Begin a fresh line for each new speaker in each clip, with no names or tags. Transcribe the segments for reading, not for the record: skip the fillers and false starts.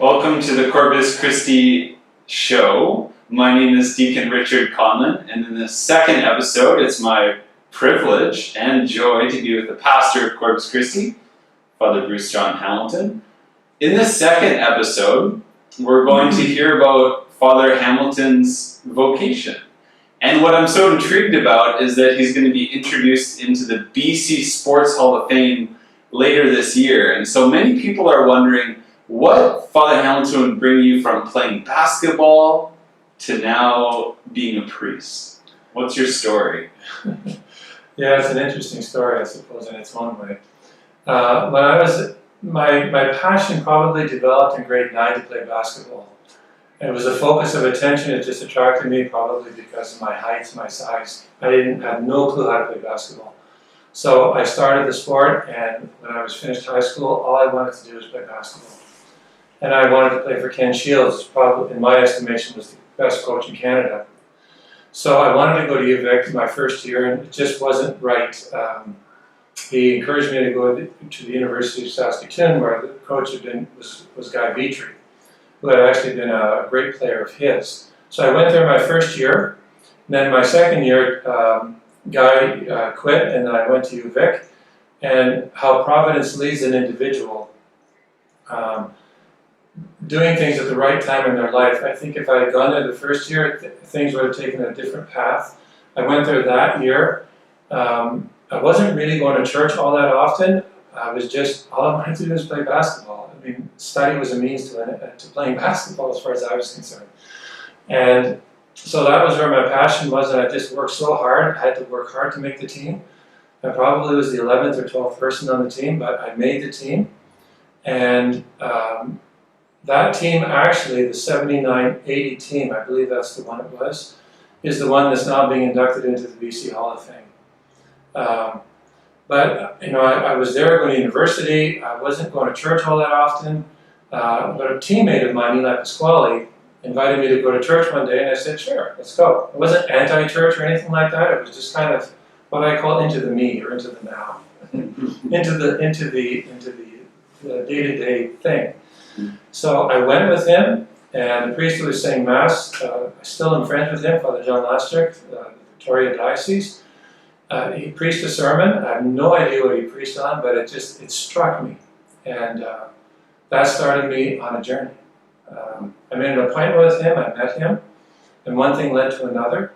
Welcome to the Corpus Christi show. My name is Deacon Richard Conlon, and in this second episode, it's my privilege and joy to be with the pastor of Corpus Christi, Father Bruce John Hamilton. In this second episode, we're going to hear about Father Hamilton's vocation. And what I'm so intrigued about is that he's going to be introduced into the BC Sports Hall of Fame later this year. And so many people are wondering, what Father Hamilton would bring you from playing basketball to now being a priest? What's your story?
Yeah, it's an interesting story, I suppose, in its own way. My passion probably developed in grade 9 to play basketball. It was a focus of attention. It just attracted me probably because of my height, my size. I had no clue how to play basketball. So I started the sport, and when I was finished high school, all I wanted to do was play basketball. And I wanted to play for Ken Shields, probably, in my estimation, was the best coach in Canada. So I wanted to go to UVic my first year, and it just wasn't right. He encouraged me to go to the University of Saskatoon, where the coach was Guy Vitry, who had actually been a great player of his. So I went there my first year, and then my second year, Guy quit, and then I went to UVic. And how Providence leads an individual doing things at the right time in their life. I think if I had gone there the first year, things would have taken a different path. I went there that year. I wasn't really going to church all that often. All I wanted to do was play basketball. I mean, study was a means to playing basketball as far as I was concerned. And so that was where my passion was, and I just worked so hard. I had to work hard to make the team. I probably was the 11th or 12th person on the team, but I made the team. And that team, actually, the 79-80 team, I believe that's the one it was, is the one that's now being inducted into the BC Hall of Fame. But I was there going to university. I wasn't going to church all that often. But a teammate of mine, Eli Pasquali, invited me to go to church one day, and I said, "Sure, let's go." It wasn't anti-church or anything like that. It was just kind of what I call into the me or into the now, into the day-to-day thing. So I went with him, and the priest who was saying Mass, I still am friends with him, Father John Lastrick, the Victoria Diocese. He preached a sermon. I have no idea what he preached on, but it struck me. And that started me on a journey. I made an appointment with him, I met him, and one thing led to another.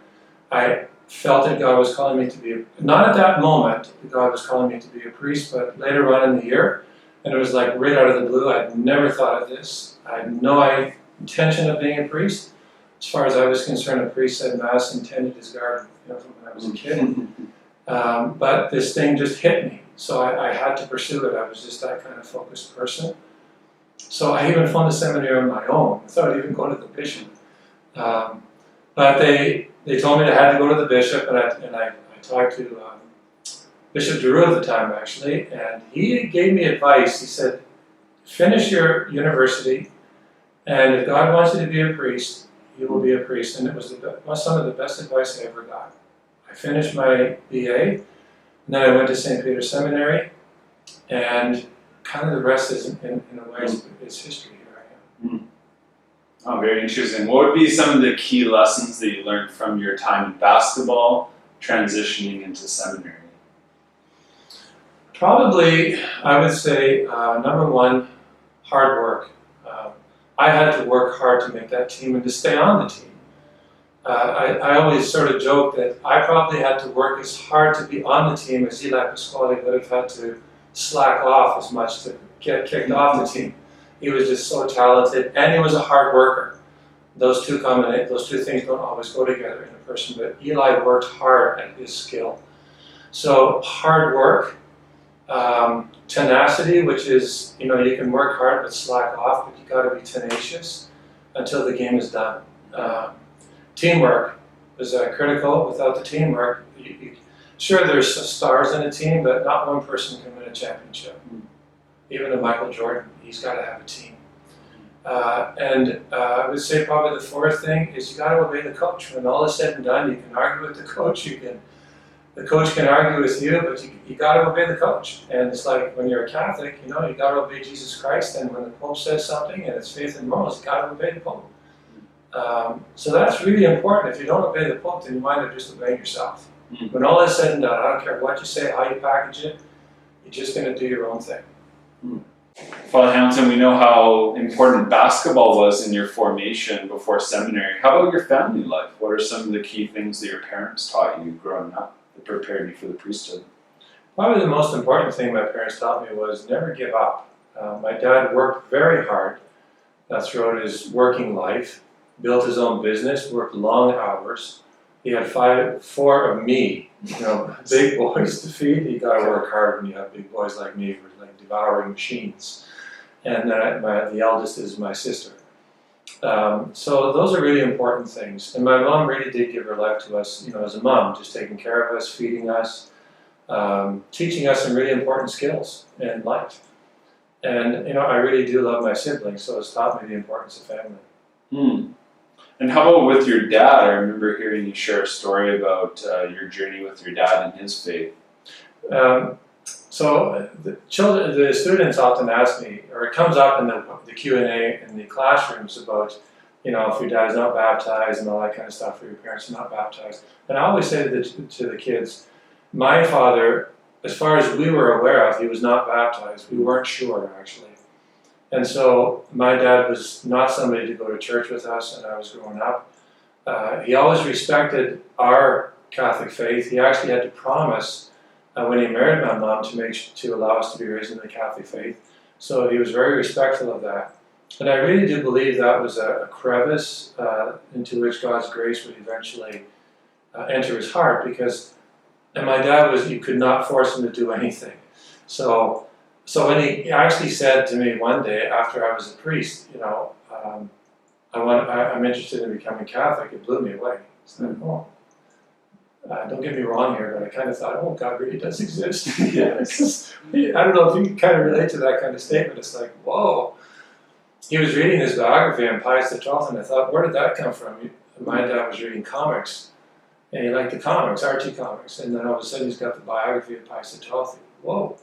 I felt that God was calling me to be, not at that moment, God was calling me to be a priest, but later on in the year. And it was like right out of the blue. I'd never thought of this. I had no intention of being a priest. As far as I was concerned, a priest said Mass and tended his garden, from when I was a kid. But this thing just hit me. So I had to pursue it. I was just that kind of focused person. So I even found the seminary on my own without even going to the bishop. But they told me I had to go to the bishop, and I talked to Bishop Drew at the time, actually, and he gave me advice. He said, finish your university, and if God wants you to be a priest, you will be a priest. And it was some of the best advice I ever got. I finished my BA, and then I went to St. Peter's Seminary, and kind of the rest is, in a way, is history. Here I am.
Oh, very interesting. What would be some of the key lessons that you learned from your time in basketball, transitioning into seminary?
Probably, I would say, number one, hard work. I had to work hard to make that team and to stay on the team. I always sort of joke that I probably had to work as hard to be on the team as Eli Pasquali would have had to slack off as much to get kicked off the team. He was just so talented, and he was a hard worker. Those two things don't always go together in a person, but Eli worked hard at his skill. So hard work. Tenacity, which is, you can work hard but slack off, but you got to be tenacious until the game is done. Teamwork is critical. Without the teamwork, sure, there's stars in a team, but not one person can win a championship. Even a Michael Jordan, he's got to have a team. And I would say probably the fourth thing is you got to obey the coach. When all is said and done, you can argue with the coach, the coach can argue with you, but you got to obey the coach. And it's like when you're a Catholic, you got to obey Jesus Christ, and when the Pope says something and it's faith and morals, you got to obey the Pope. So that's really important. If you don't obey the Pope, then you wind up just obeying yourself. When all is said and done, I don't care what you say, how you package it, you're just going to do your own thing.
Father Hamilton, we know how important basketball was in your formation before seminary. How about your family life? What are some of the key things that your parents taught you growing up that prepared you for the priesthood?
Probably the most important thing my parents taught me was never give up. My dad worked very hard throughout his working life, built his own business, worked long hours. He had four of me, big boys to feed. You got to work hard when you have big boys like me, who are like devouring machines. And then the eldest is my sister. So those are really important things. And my mom really did give her life to us, as a mom, just taking care of us, feeding us, teaching us some really important skills in life. And, I really do love my siblings, so it's taught me the importance of family.
And how about with your dad? I remember hearing you share a story about your journey with your dad and his faith. So the students often ask me, or it comes up in the Q&A in the classrooms about, if your dad is not baptized and all that kind of stuff, or your parents are not baptized. And I always say to the kids, my father, as far as we were aware of, he was not baptized. We weren't sure, actually. And so my dad was not somebody to go to church with us, and I was growing up. He always respected our Catholic faith. He actually had to promise when he married my mom to allow us to be raised in the Catholic faith. So he was very respectful of that. And I really do believe that was a crevice into which God's grace would eventually enter his heart, and my dad you could not force him to do anything. So when he actually said to me one day after I was a priest, I'm interested in becoming Catholic, it blew me away. It's like, don't get me wrong here, but I kind of thought, God really does exist. I don't know if you can kind of relate to that kind of statement. It's like, whoa. He was reading his biography on Pius XII, and I thought, where did that come from? My dad was reading comics, and he liked the comics, Archie comics, and then all of a sudden he's got the biography of Pius XII. Whoa.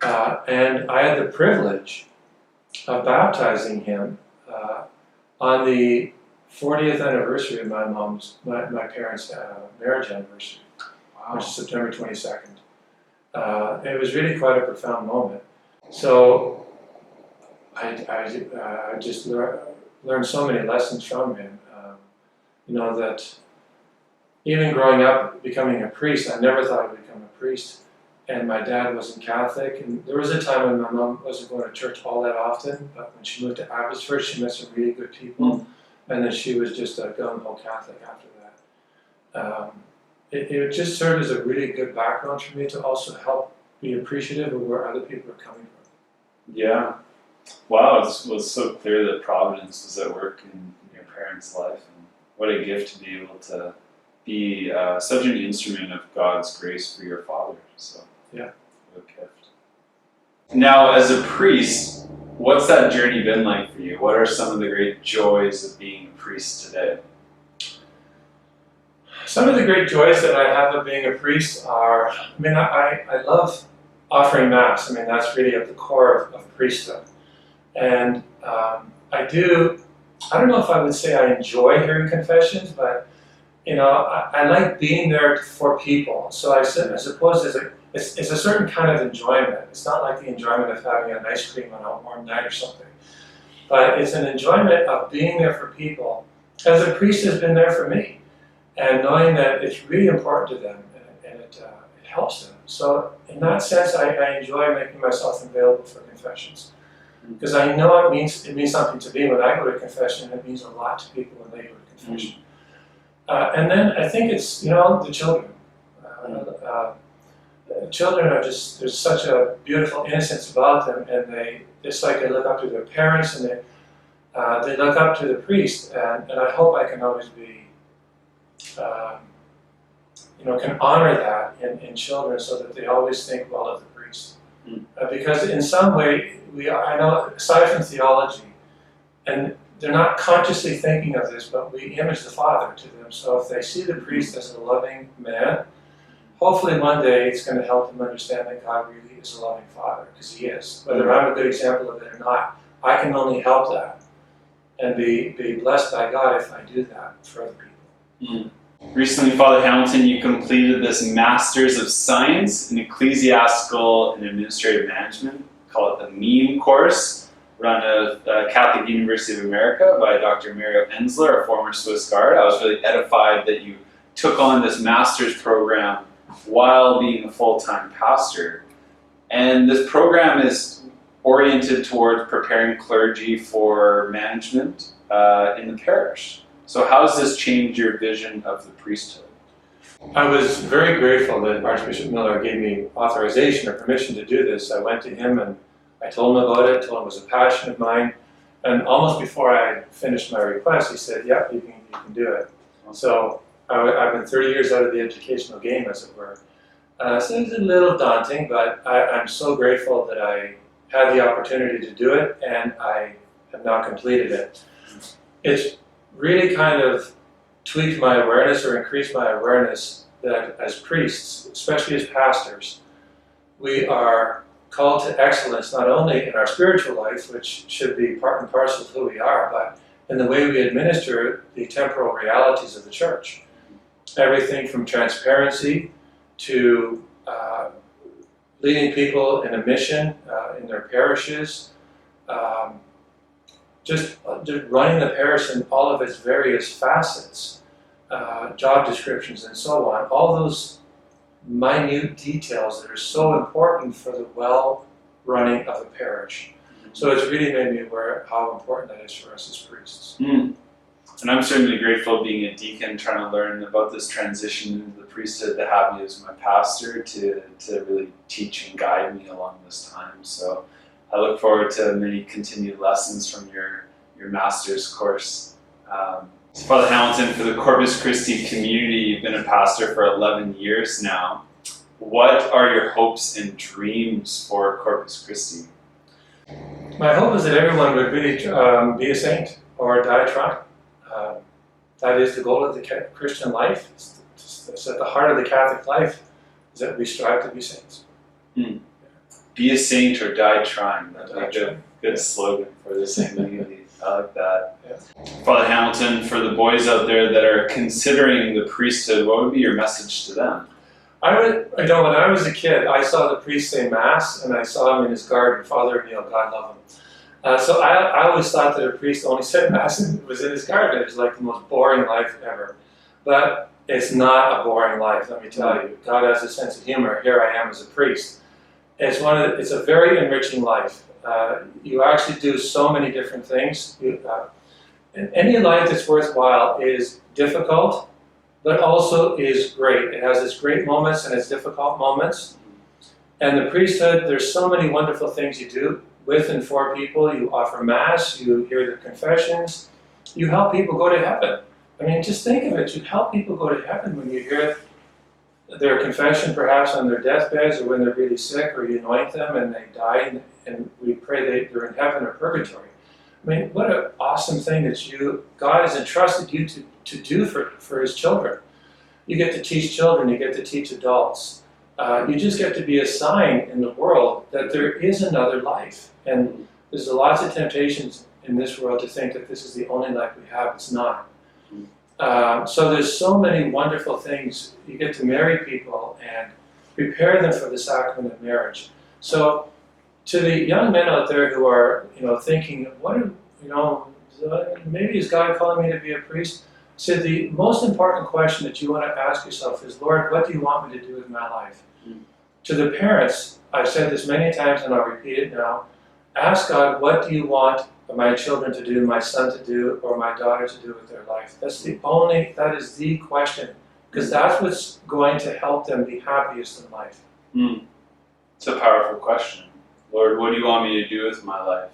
And I had the privilege of baptizing him on the 40th anniversary of my parents' marriage anniversary, which is September 22nd. It was really quite a profound moment. So I just learned so many lessons from him. That even growing up, becoming a priest, I never thought I'd become a priest. And my dad wasn't Catholic, and there was a time when my mom wasn't going to church all that often, but when she moved to Abbotsford, she met some really good people, and then she was just a gung-ho Catholic after that. It just served as a really good background for me to also help be appreciative of where other people are coming from. Yeah. Wow, it was so clear that Providence was at work in your parents' life, and what a gift to be able to be such an instrument of God's grace for your father. So,
yeah,
what a gift. Now, as a priest, what's that journey been like for you? What are some of the great joys of being a priest today?
Some of the great joys that I have of being a priest are, I love offering Mass. That's really at the core of priesthood. And I don't know if I would say I enjoy hearing confessions, but I like being there for people. So I suppose it's a certain kind of enjoyment. It's not like the enjoyment of having an ice cream on a warm night or something. But it's an enjoyment of being there for people, as a priest has been there for me, and knowing that it's really important to them, and it helps them. So in that sense, I enjoy making myself available for confessions. Because I know it means something to me when I go to confession, and it means a lot to people when they go to confession. And then I think it's, the children. Children are there's such a beautiful innocence about them, and it's like they look up to their parents, and they look up to the priest, and I hope I can always be, can honor that in children so that they always think well of the priest. Because in some way, I know, aside from theology, and they're not consciously thinking of this, but we image the Father to them. So if they see the priest as a loving man, hopefully one day it's going to help them understand that God really is a loving Father, because He is. Whether I'm a good example of it or not, I can only help that and be blessed by God if I do that for other people.
Recently, Father Hamilton, you completed this Master's of Science in Ecclesiastical and Administrative Management, call it the MEAM course, run at the Catholic University of America by Dr. Mario Enzler, a former Swiss Guard. I was really edified that you took on this master's program while being a full-time pastor. And this program is oriented towards preparing clergy for management in the parish. So how has this changed your vision of the priesthood?
I was very grateful that Archbishop Miller gave me authorization or permission to do this. I went to him and I told him about it, told him it was a passion of mine, and almost before I finished my request, he said, "Yep, you can do it." So I've been 30 years out of the educational game, as it were. So it was a little daunting, but I'm so grateful that I had the opportunity to do it, and I have now completed it. It's really kind of tweaked my awareness or increased my awareness that as priests, especially as pastors, we are called to excellence not only in our spiritual life, which should be part and parcel of who we are, but in the way we administer the temporal realities of the church. Everything from transparency to leading people in a mission in their parishes, just running the parish in all of its various facets, job descriptions and so on, all those minute details that are so important for the well-running of a parish. So it's really made me aware of how important that is for us as priests.
And I'm certainly grateful being a deacon, trying to learn about this transition into the priesthood, to have you as my pastor to really teach and guide me along this time. So I look forward to many continued lessons from your master's course. So Father Hamilton, for the Corpus Christi community, you've been a pastor for 11 years now. What are your hopes and dreams for Corpus Christi?
My hope is that everyone would really be a saint or die trying. That is the goal of the Christian life. It's at the heart of the Catholic life, is that we strive to be saints.
Be a saint or die trying. That's a good slogan for the saint community. I like that.
Yeah.
Father Hamilton, for the boys out there that are considering the priesthood, what would be your message to them?
When I was a kid, I saw the priest say Mass, and I saw him in his garden, Father Emil, God love him. So I always thought that a priest only said Mass and was in his garden. It was like the most boring life ever. But it's not a boring life, let me tell you. God has a sense of humor. Here I am as a priest. It's a very enriching life. You actually do so many different things. And any life that's worthwhile is difficult, but also is great. It has its great moments and its difficult moments. And the priesthood, there's so many wonderful things you do with and for people. You offer Mass, you hear their confessions, you help people go to heaven. I mean, just think of it. You help people go to heaven when you hear their confession, perhaps on their deathbeds or when they're really sick, or you anoint them and they die, and we pray they're in heaven or purgatory. I mean, what an awesome thing that God has entrusted you to do for His children. You get to teach children, you get to teach adults. You just get to be a sign in the world that there is another life. And there's lots of temptations in this world to think that this is the only life we have. It's not. So there's so many wonderful things. You get to marry people and prepare them for the sacrament of marriage. So to the young men out there who are, thinking, maybe is God calling me to be a priest? So the most important question that you want to ask yourself is, Lord, what do you want me to do with my life? To the parents, I've said this many times and I'll repeat it now, ask God, what do you want my children to do, my son to do, or my daughter to do with their life? That is the question, because that's what's going to help them be happiest in life.
It's a powerful question. Lord, what do you want me to do with my life?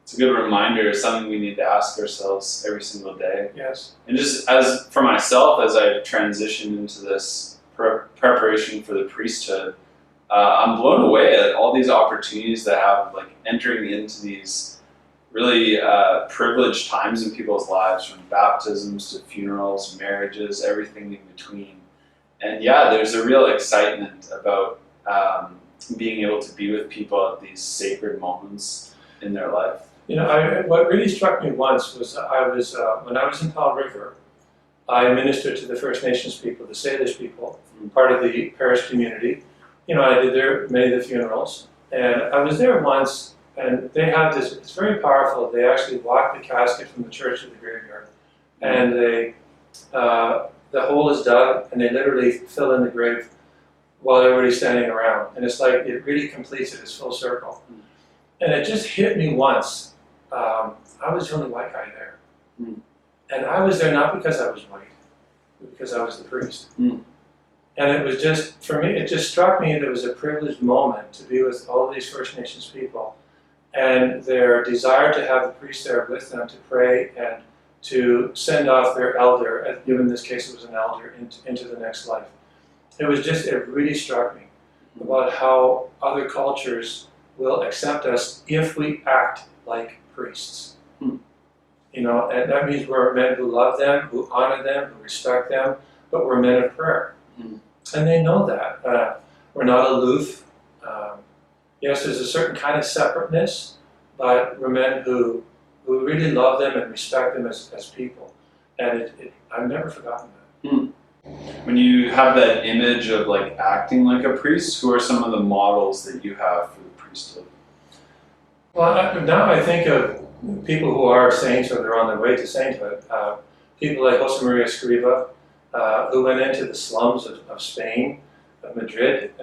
It's a good reminder, something we need to ask ourselves every single day.
Yes.
And just as for myself, as I transitioned into this preparation for the priesthood, I'm blown away at all these opportunities that have, like, entering into these really privileged times in people's lives, from baptisms to funerals, marriages, everything in between. And yeah, there's a real excitement about being able to be with people at these sacred moments in their life.
What really struck me once was when I was in Powell River, I ministered to the First Nations people, the Salish people, part of the parish community. I did many of the funerals, and I was there once, and they have this, it's very powerful, they actually walk the casket from the church to the graveyard, and the hole is dug, and they literally fill in the grave while everybody's standing around, and it's like, it really completes it, it's full circle. And it just hit me once, I was the only white guy there. And I was there not because I was white, but because I was the priest. And it was just, for me, it just struck me that it was a privileged moment to be with all of these First Nations people and their desire to have the priest there with them to pray and to send off their elder, in this case it was an elder, into the next life. It really struck me about how other cultures will accept us if we act like priests. And that means we're men who love them, who honor them, who respect them, but we're men of prayer. And they know that. We're not aloof. Yes, there's a certain kind of separateness, but we're men who really love them and respect them as people. And I've never forgotten that.
When you have that image of like acting like a priest, who are some of the models that you have for the priesthood?
Well, now I think of people who are saints or they're on their way to sainthood. People like Josemaria Escriva, who went into the slums of Spain, of Madrid.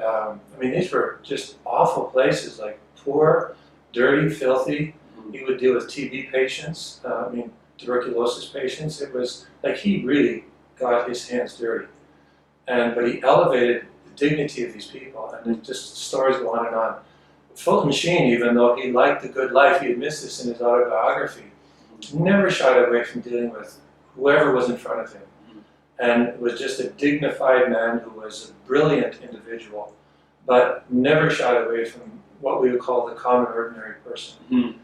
These were just awful places, like poor, dirty, filthy. He would deal with TB patients, tuberculosis patients. It was like he really got his hands dirty. But he elevated the dignity of these people, and just stories go on and on. Fulton Sheen, even though he liked the good life, he admits this in his autobiography, never shied away from dealing with whoever was in front of him. And was just a dignified man who was a brilliant individual, but never shied away from what we would call the common ordinary person.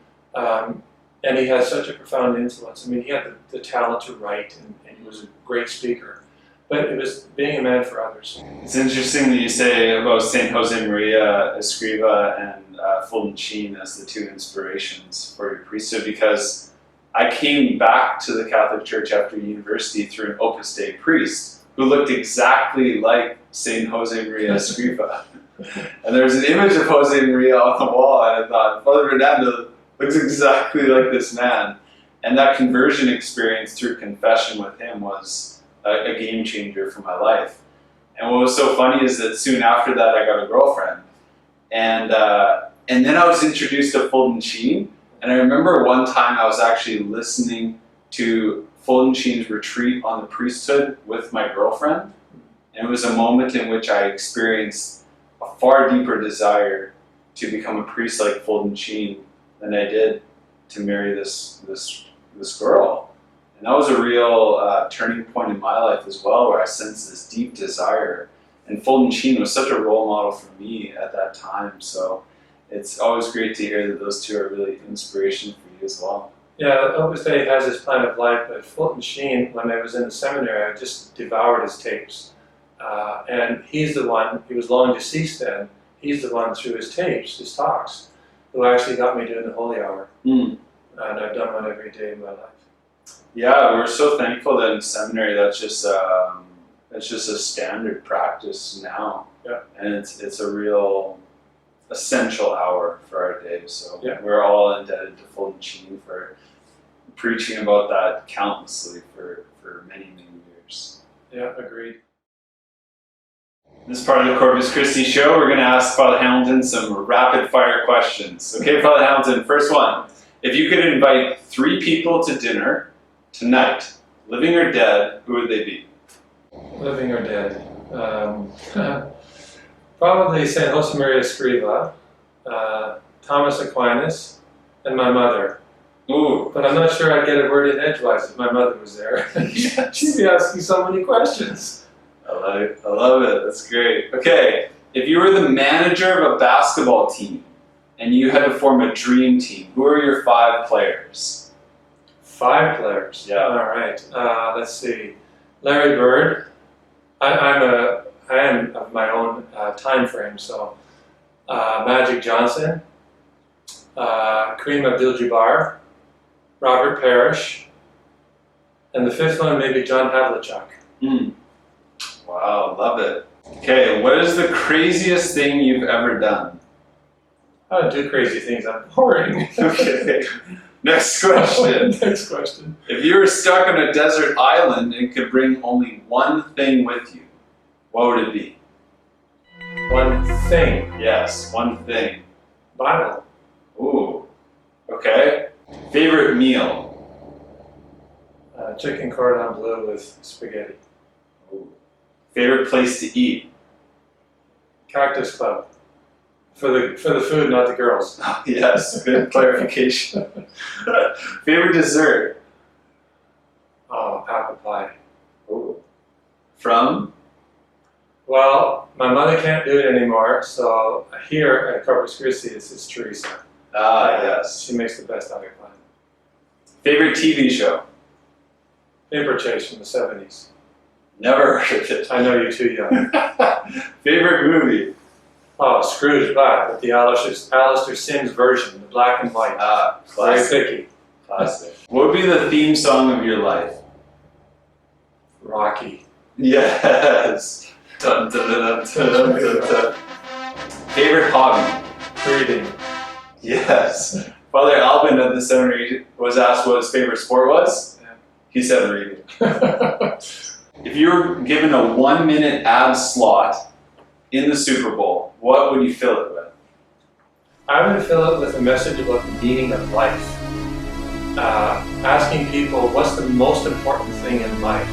And he had such a profound influence. He had the talent to write, and he was a great speaker. But it was being a man for others.
It's interesting that you say about St. Josemaria Escriva and Fulton Sheen as the two inspirations for your priesthood, because I came back to the Catholic Church after university through an Opus Dei priest who looked exactly like St. Josemaria Escriva. And there was an image of Josemaria on the wall, and I thought, Father Fernando looks exactly like this man. And that conversion experience through confession with him was a game changer for my life. And what was so funny is that soon after that I got a girlfriend. And then I was introduced to Fulton Sheen. And I remember one time I was actually listening to Fulton Sheen's retreat on the priesthood with my girlfriend. And it was a moment in which I experienced a far deeper desire to become a priest like Fulton Sheen than I did to marry this girl. And that was a real turning point in my life as well, where I sensed this deep desire. And Fulton Sheen was such a role model for me at that time. So it's always great to hear that those two are really inspiration for you as well.
Yeah, Opus Dei has his plan of life, but Fulton Sheen, when I was in the seminary, I just devoured his tapes. And he's the one, he was long deceased then, he's the one through his tapes, his talks, who actually got me doing the Holy Hour. And I've done one every day in my life.
Yeah, we're so thankful that in seminary that's just a standard practice now.
Yeah. And
it's a real essential hour for our day. So
yeah.
We're all indebted to Fulton Sheen for preaching about that countlessly for many, many years.
Yeah, agreed.
This part of the Corpus Christi show, we're going to ask Father Hamilton some rapid fire questions. Okay, Father Hamilton, first one. If you could invite 3 people to dinner tonight, living or dead, who would they be?
Living or dead? Probably St. Josemaria Escriva, Thomas Aquinas, and my mother.
Ooh.
But I'm not sure I'd get it worded edgewise if my mother was there. She'd be asking so many questions.
I love it. That's great. Okay, if you were the manager of a basketball team and you had to form a dream team, who are your 5 players?
5 players?
Yeah.
All right. Let's see. Larry Bird, I am of my own time frame. So Magic Johnson, Kareem Abdul-Jabbar, Robert Parrish, and the fifth one maybe John Havlicek.
Wow, love it. Okay, what is the craziest thing you've ever done?
I don't do crazy things. I'm boring.
Okay. Next question.
Next question.
If you were stuck on a desert island and could bring only one thing with you, what would it be?
One thing.
Yes, one thing.
Bible.
Ooh. Okay. Favorite meal?
Chicken cordon bleu with spaghetti.
Ooh. Favorite place to eat?
Cactus Club. For the food, not the girls.
Yes, good clarification. Favorite dessert?
Oh, apple pie.
Ooh. From?
Well, my mother can't do it anymore, so here at Corpus Christi, it's Teresa.
Ah, yes.
She makes the best apple pie.
Favorite TV show?
Paper Chase from the 70s.
Never heard of it.
I know you're too young.
Favorite movie?
Oh, Scrooge, but the Alistair Sims version, the black and white.
Ah,
Very
classic.
picky.
Classic. What would be the theme song of your life?
Rocky.
Yes. Dun, dun, dun, dun, dun, dun, dun. Favorite hobby?
Reading.
Yes. Father Albin at the seminary was asked what his favorite sport was.
Yeah.
He said reading. If you were given a 1-minute ad slot in the Super Bowl, what would you fill it with?
I would fill it with a message about the meaning of life. Asking people what's the most important thing in life.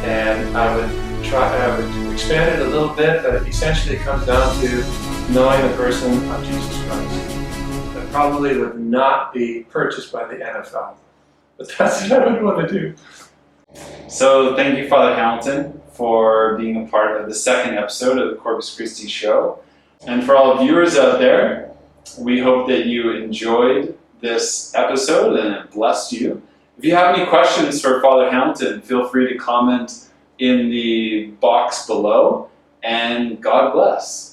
And I would expand it a little bit, but essentially it comes down to knowing the person of Jesus Christ. That probably would not be purchased by the NFL. But that's what I would want to do.
So thank you, Father Hamilton, for being a part of the second episode of the Corpus Christi show. And for all viewers out there, we hope that you enjoyed this episode and it blessed you. If you have any questions for Father Hamilton, feel free to comment in the box below, and God bless.